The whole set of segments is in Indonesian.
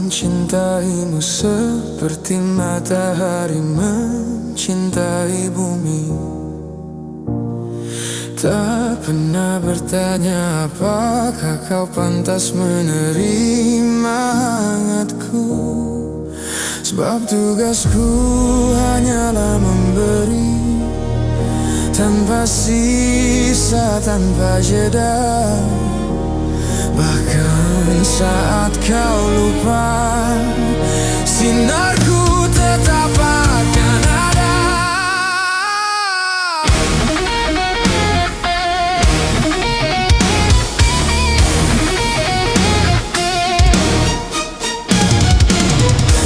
mencintaimu seperti matahari mencintai bumi. Tak pernah bertanya apakah kau pantas menerima hangatku, sebab tugasku hanyalah memberi tanpa sisa, tanpa jeda. Bahkan saat kau lupa, sinarku tetap akan ada.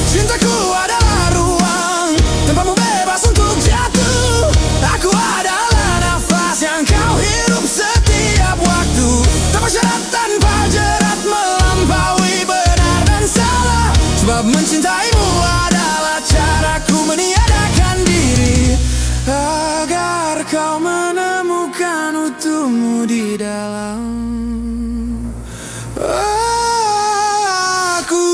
Cintaku adalah ruang tanpamu bebas untuk jatuh. Aku adalah nafas yang kau hirup setiap waktu, tanpa syarat, tanpa jerat, melampaui benar dan salah. Sebab mencintaimu adalah caraku meniadakan diri, agar kau menemukan utuhmu di dalam aku.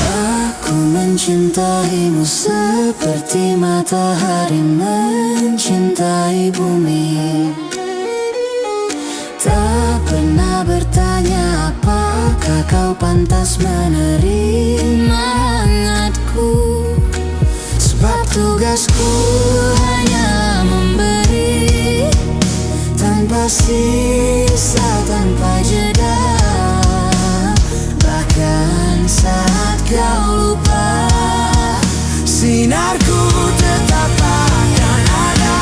Aku mencintaimu seperti matahari mencintai bumi. Tak pernah bertanya apakah kau pantas menerima hangatku, sebab tugasku hanya memberi tanpa sisa, tanpa jeda. Bahkan saat kau lupa, sinarku tetap akan ada.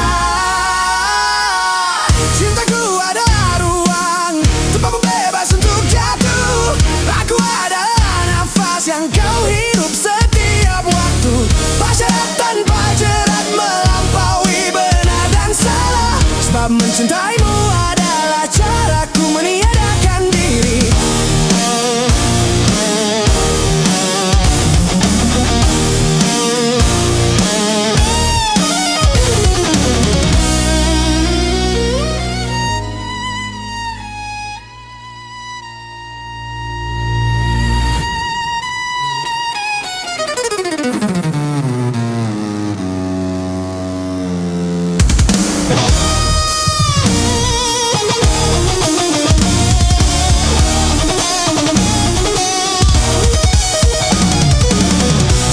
Cintaku adalah ruang tanpamu bebas untuk jatuh. Aku adalah nafas yang kau hirup setiap waktu, tanpa syarat, tanpa jerat, melampaui benar dan salah. Sebab mencintaimu adalah caraku meniadakan diri.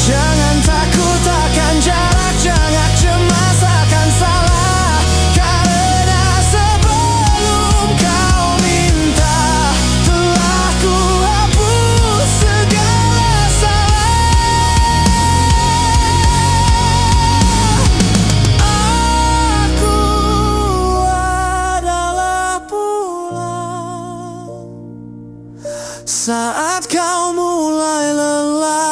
Jangan takut akan jarak, jangan cemas akan salah, karena sebelum kau minta, telah ku hapus segala salah. Aku adalah pulang saat kau mulai lelah.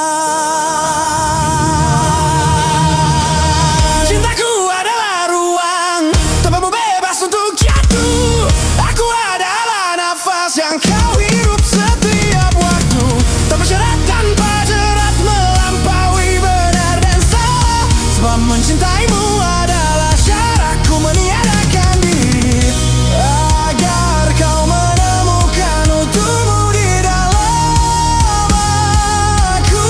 Cintaku adalah ruang tanpamu bebas untuk jatuh. Aku adalah nafas yang kau hirup setiap waktu, tanpa syarat, tanpa jerat, melampaui benar dan salah. Sebab mencintaimu adalah caraku meniadakan diri, agar kau menemukan utuhmu di dalam aku.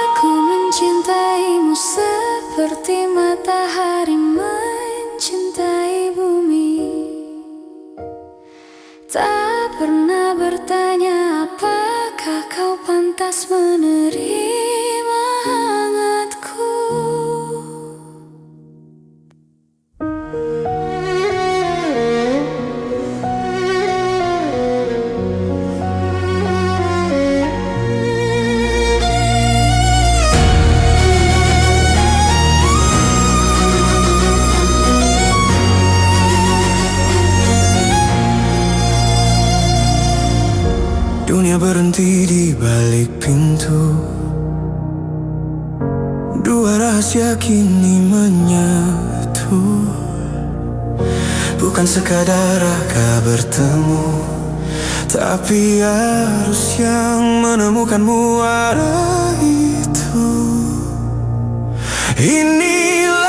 Aku mencintaimu seperti matahari mencintai bumi. Tak pernah bertanya apakah kau pantas menerima hangatku. Dunia berhenti di balik pintu, dua rahasia kini menyatu. Bukan sekadar raka bertemu, tapi arus yang menemukanmu ada itu. Inilah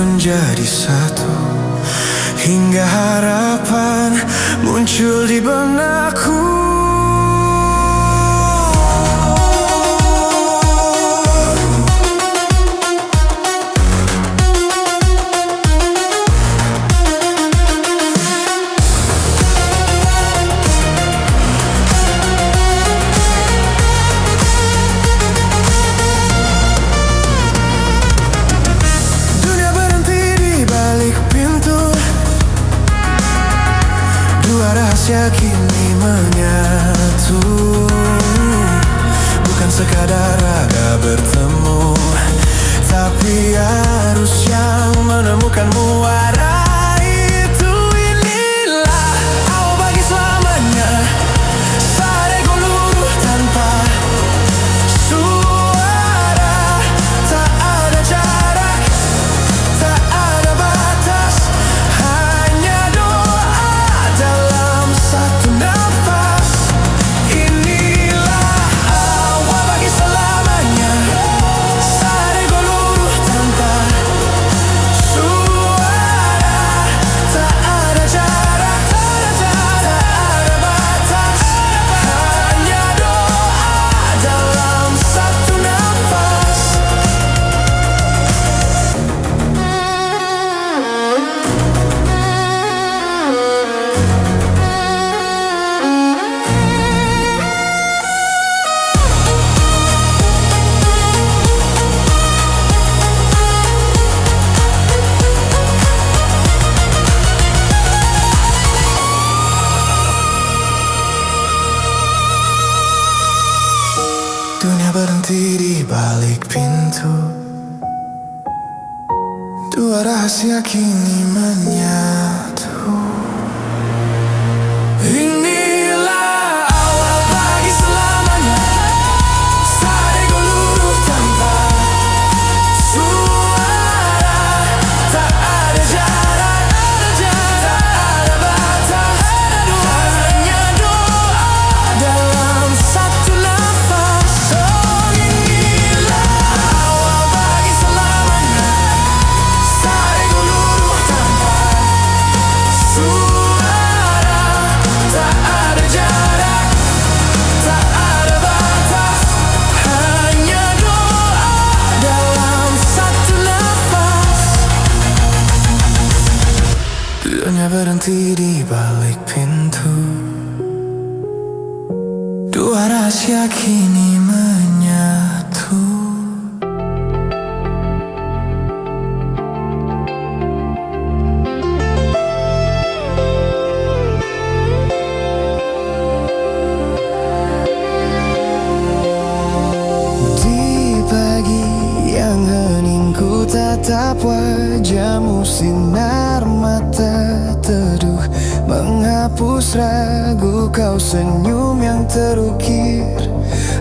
menjadi satu, hingga harapan muncul di benakku. Rahasia kini menyatu, bukan sekadar raga bertemu, tapi arus yang menemukan muara itu. Inilah awal bagi selamanya, saat ego luruh tanpa suara. Tak ada jarak, tak ada batas, hanya doa dalam satu nafas. Inilah awal bagi selamanya, saat ego luruh tanpa suara. Tak ada jarak, tak ada batas, hanya doa dalam satu nafas. Dunia berhenti di balik pintu, dua rahasia kini menyatu. Inilah awal bagi selamanya, saat ego luruh tanpa suara. Tak ada jarak, tak ada batas, hanya doa dalam satu nafas. Oh, inilah awal bagi selamanya, saat ego luruh tanpa suara. Tak ada jarak, tak ada batas, hanya doa dalam satu nafas. Dunia berhenti di balik pintu, dua rahasia kini menyatu. Di pagi yang hening ku tatap wajahmu, sinar mata teduh menghapus ragu. Kau senyum yang terukir,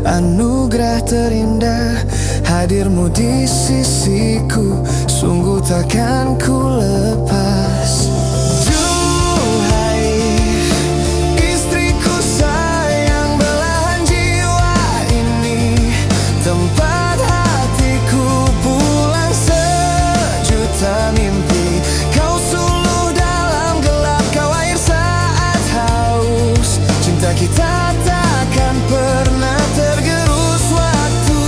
anugerah terindah. Hadirmu di sisiku, sungguh takkan ku lepas. Duhai istriku sayang, belahan jiwa ini, tempat hatiku pulang sejuta mimpi. Kau suluh dalam gelap, kau air saat haus. Cinta kita takkan pernah tergerus waktu.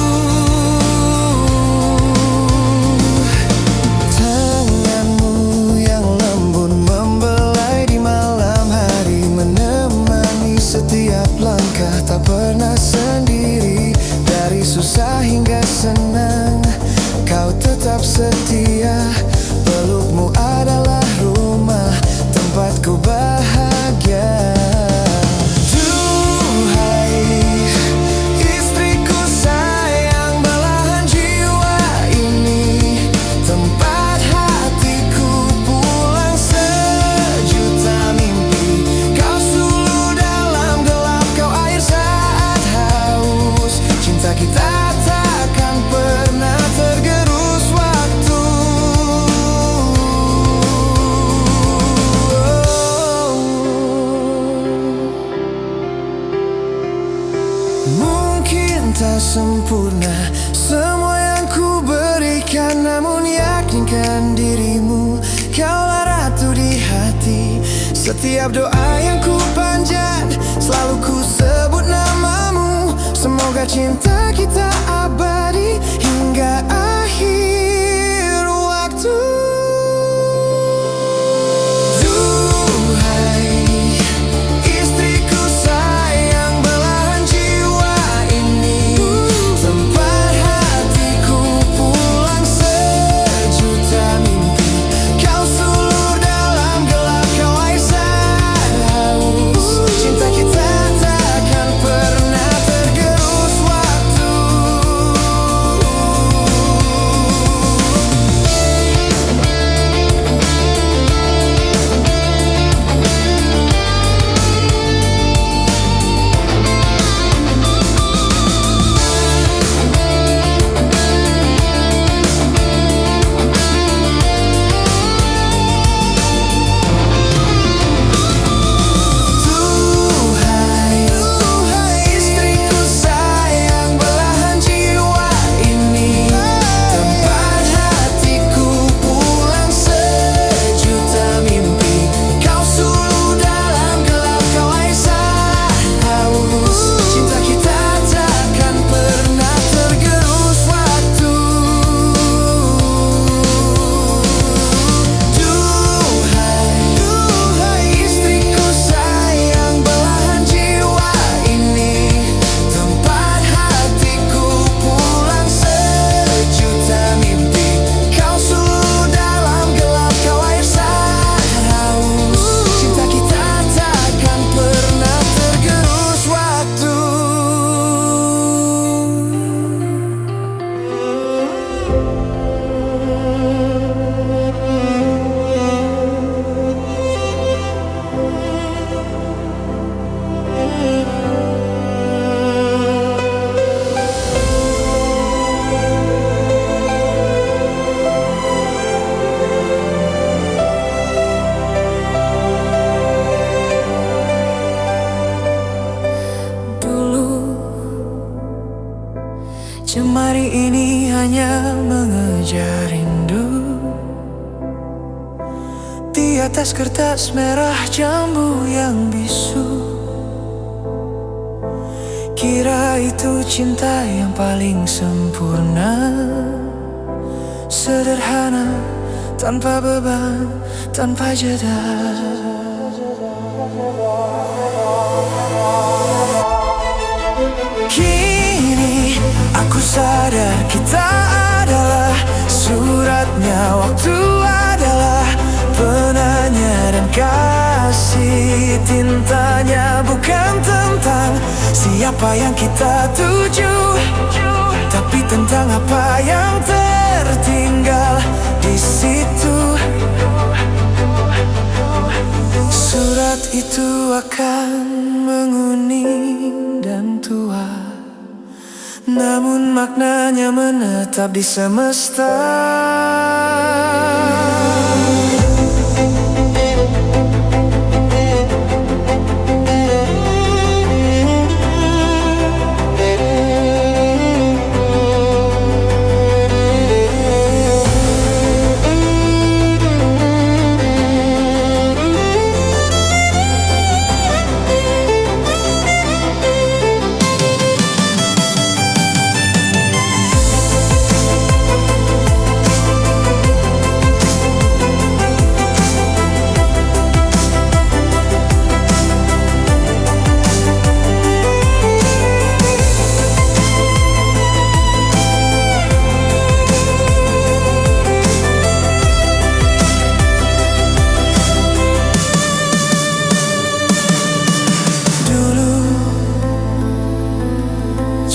Tanganmu Setiap doa yang ku panjat, selalu ku sebut namamu. Semoga cinta kita abadi hingga akhir waktu. Jemari ini hanya mengejar rindu di atas kertas merah jambu yang bisu. Kira itu cinta yang paling sempurna, sederhana, tanpa beban, tanpa jeda. Kini aku sadar kita adalah suratnya, waktu adalah penanya, dan kasih tintanya bukan tentang siapa yang kita tuju, tapi tentang apa yang tertinggal di situ. Surat itu akan menguning dan tua, namun maknanya menetap di semesta.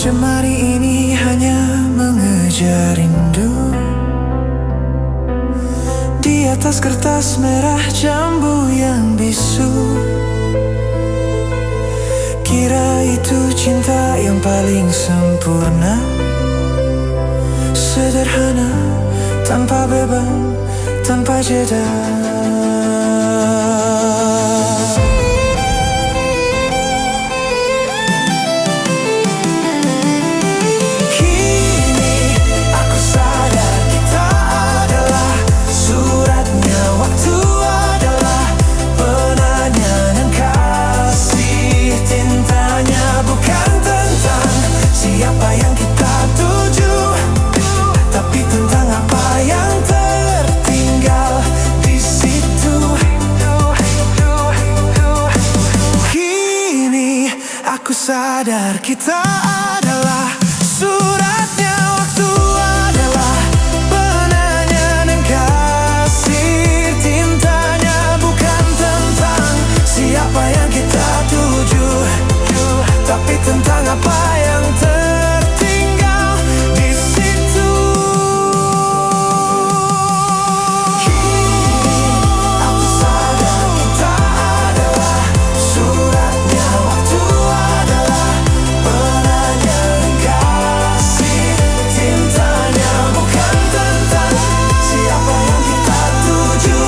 Jemari ini hanya mengejar rindu di atas kertas merah jambu yang bisu. Kira itu cinta yang paling sempurna, sederhana, tanpa beban, tanpa jeda. sadar kita adalah suratnya waktu, adalah penanya dan kasih tintanya, bukan tentang siapa yang kita tuju, tapi tentang apa yang tertinggal di situ. Kini aku sadar kita adalah suratnya waktu, adalah penanya dan kasih tintanya, bukan tentang siapa yang kita tuju,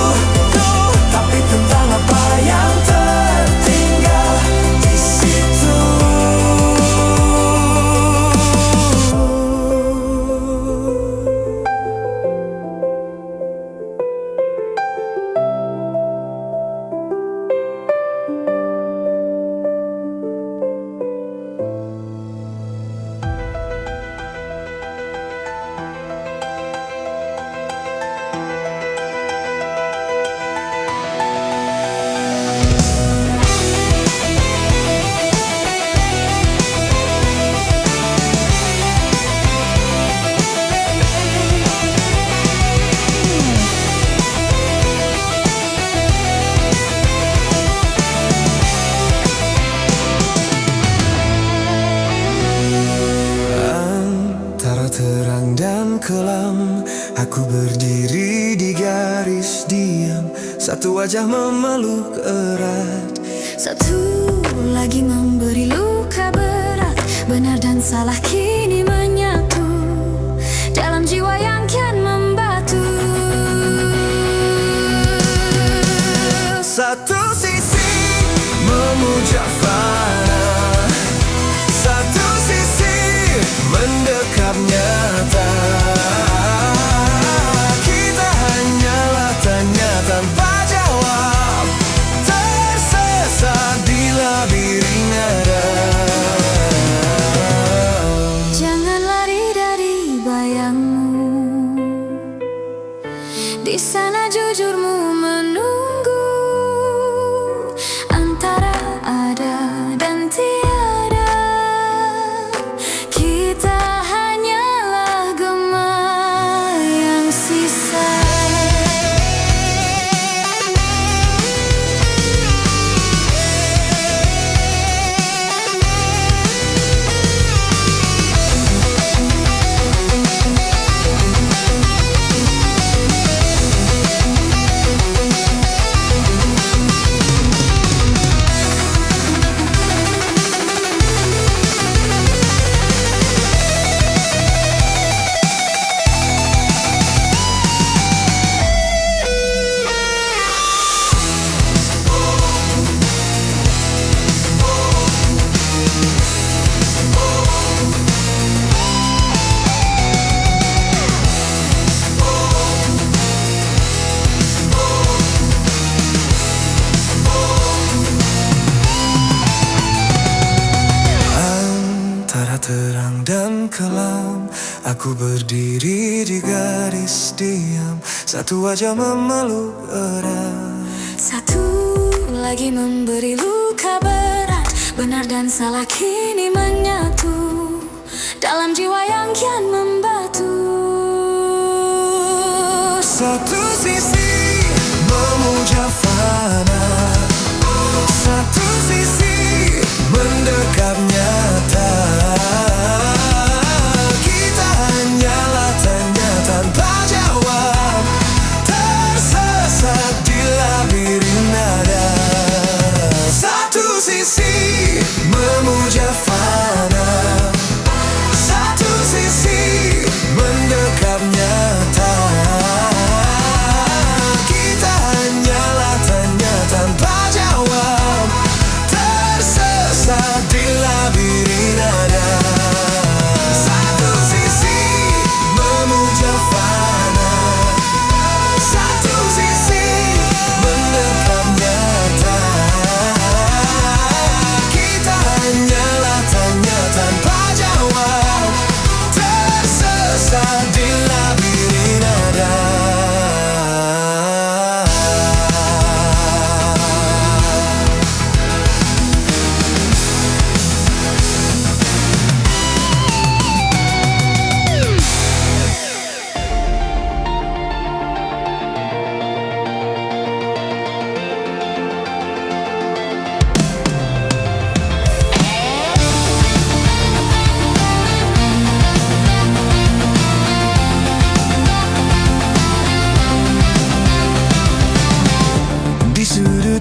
tapi tentang apa yang tertinggal di situ. Antara terang dan kelam, aku berdiri di garis diam. Satu wajah memeluk erat, satu lagi memberi luka berat. Benar dan salah kini menyatu dalam jiwa yang kian membatu. satu sisi memuja fana, satu sisi mendekap nyata. Kita hanyalah tanya tanpa jawab, tersesat di labirin nada. Jangan lari dari bayangmu, di sana jujurmu menunggu. Antara ada dan tiada, kita hanyalah gema yang sisa. Antara terang dan kelam, aku berdiri di garis diam. Satu wajah memeluk erat, Satu lagi memberi luka berat. Benar dan salah kini menyatu dalam jiwa yang kian membatu. satu sisi memuja fana, satu sisi mendekap nyata. Kita hanyalah tanya tanpa jawab, tersesat di labirin nada. Satu sisi memuja fana, satu sisi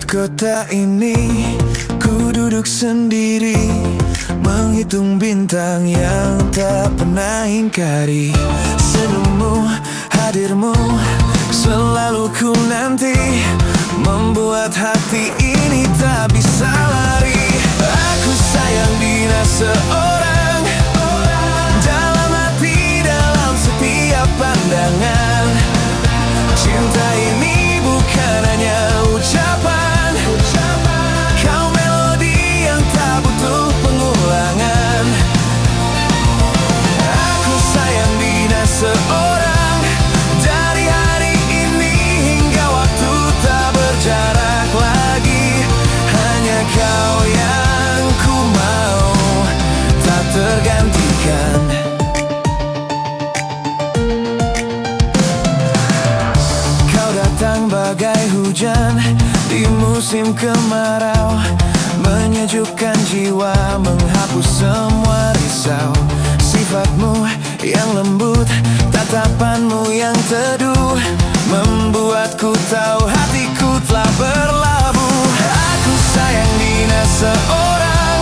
langit kota ini, ku duduk sendiri, menghitung bintang yang tak pernah ingkari. Senyummu, hadirmu, selalu ku nanti, membuat hati ini tak bisa lari. Aku sayang Dina seorang, dalam hati, dalam setiap pandangan. Cinta ini bukan hanya ucapan, kau melodi yang tak butuh pengulangan. Aku sayang Dina seorang, dari hari ini hingga waktu tak berjarak lagi. Hanya kau yang ku mau, tak tergantikan. Kau datang bagai hujan di musim kemarau, menyejukkan jiwa, menghapus semua risau. Sifatmu yang lembut, tatapanmu yang teduh, membuatku tahu hatiku telah berlabuh. Aku sayang Dina seorang,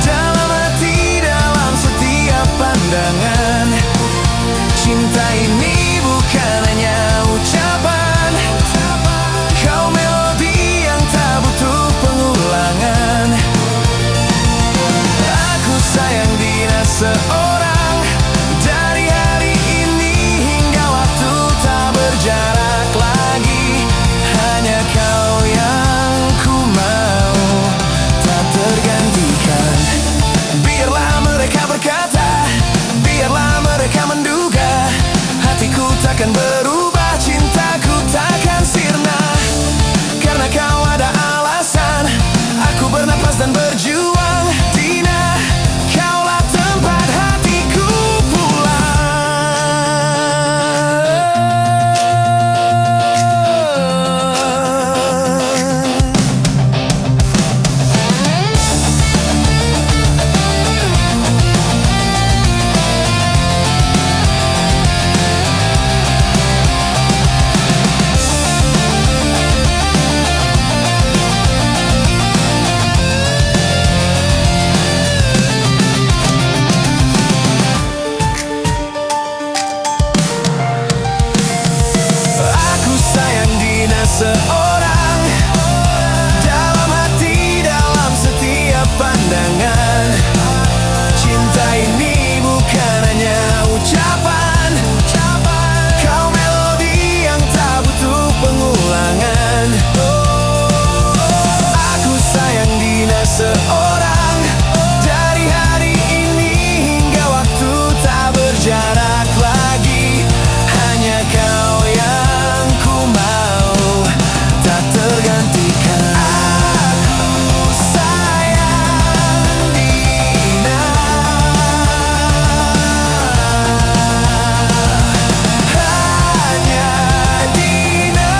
dalam hati, dalam setiap pandangan. Cinta ini bukan hanya ucapan, kau melodi yang tak butuh pengulangan. Aku sayang Dina seorang, dari hari ini hingga waktu tak berjarak lagi. Hanya kau yang ku mau, tak tergantikan. Biarlah mereka berkata, biarlah mereka menduga, hatiku takkan berubah, cintaku takkan sirna. Karena kau ada alasan, aku bernapas dan berjuang. Dina, kaulah tempat hatiku pulang. Aku sayang Dina seorang, dalam hati, dalam setiap pandangan. Cinta ini bukan hanya ucapan, kau melodi yang tak butuh pengulangan. Aku sayang Dina seorang, dari hari ini hingga waktu tak berjarak lagi. Hanya kau yang ku mau, tak tergantikan. Aku sayang Dina, hanya Dina.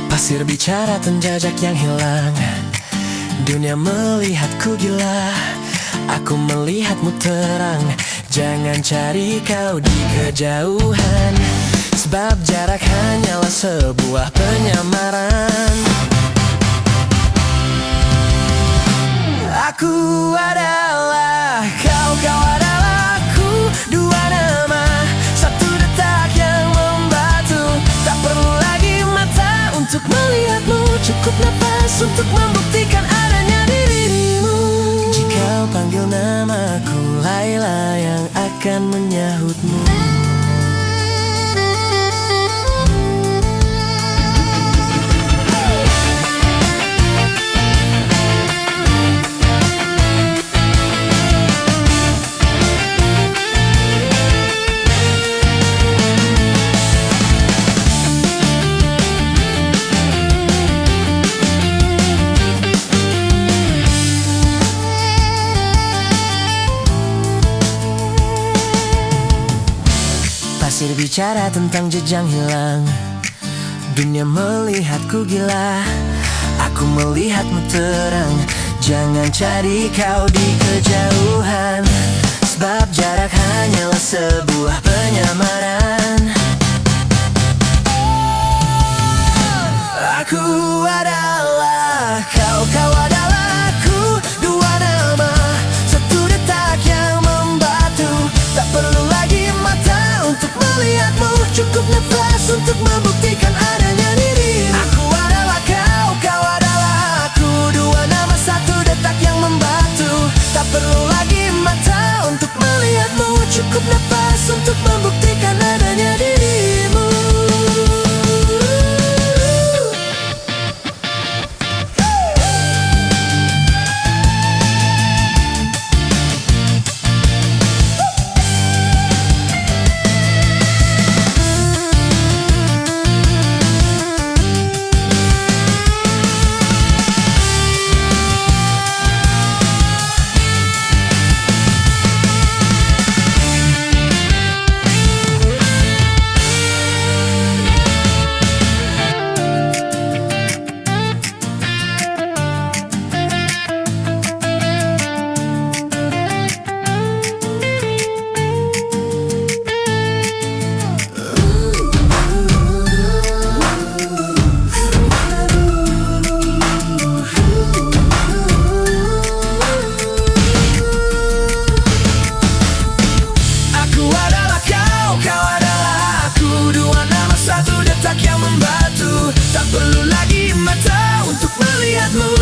Pasir bicara tenjajak yang hilang, dunia melihatku gila, aku melihatmu terang. Jangan cari kau di kejauhan, sebab jarak hanyalah sebuah penyamaran. Aku adalah kau, kau adalah aku, dua nama, satu detak yang membatu. Tak perlu lagi mata untuk melihatmu, cukup napas untuk membuktikan adanya dirimu. Jika panggil namaku, Laila yang akan menyahutmu. bicara tentang jejak hilang. Dunia melihatku gila, aku melihatmu terang. Jangan cari kau di kejauhan, sebab jarak hanyalah sebuah penyamaran. Aku adalah kau, kau adalah aku. Dua nama, satu detak yang membatu. Tak perlu lagi mata untuk melihatmu, cukup nafas untuk membuktikan adanya dirimu. Aku adalah kau, kau adalah aku. Dua nama, satu detak yang membatu. Tak perlu lagi mata untuk melihatmu, cukup nafas untuk membuktikan adanya dirimu.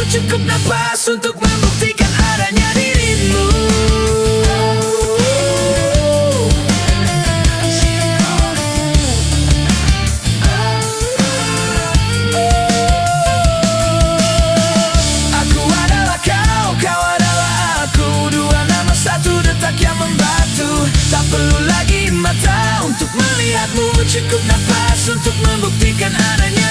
Cukup nafas untuk membuktikan adanya dirimu. Aku adalah kau, kau adalah aku. Dua nama, satu detak yang membatu. Tak perlu lagi mata untuk melihatmu, cukup nafas untuk membuktikan adanya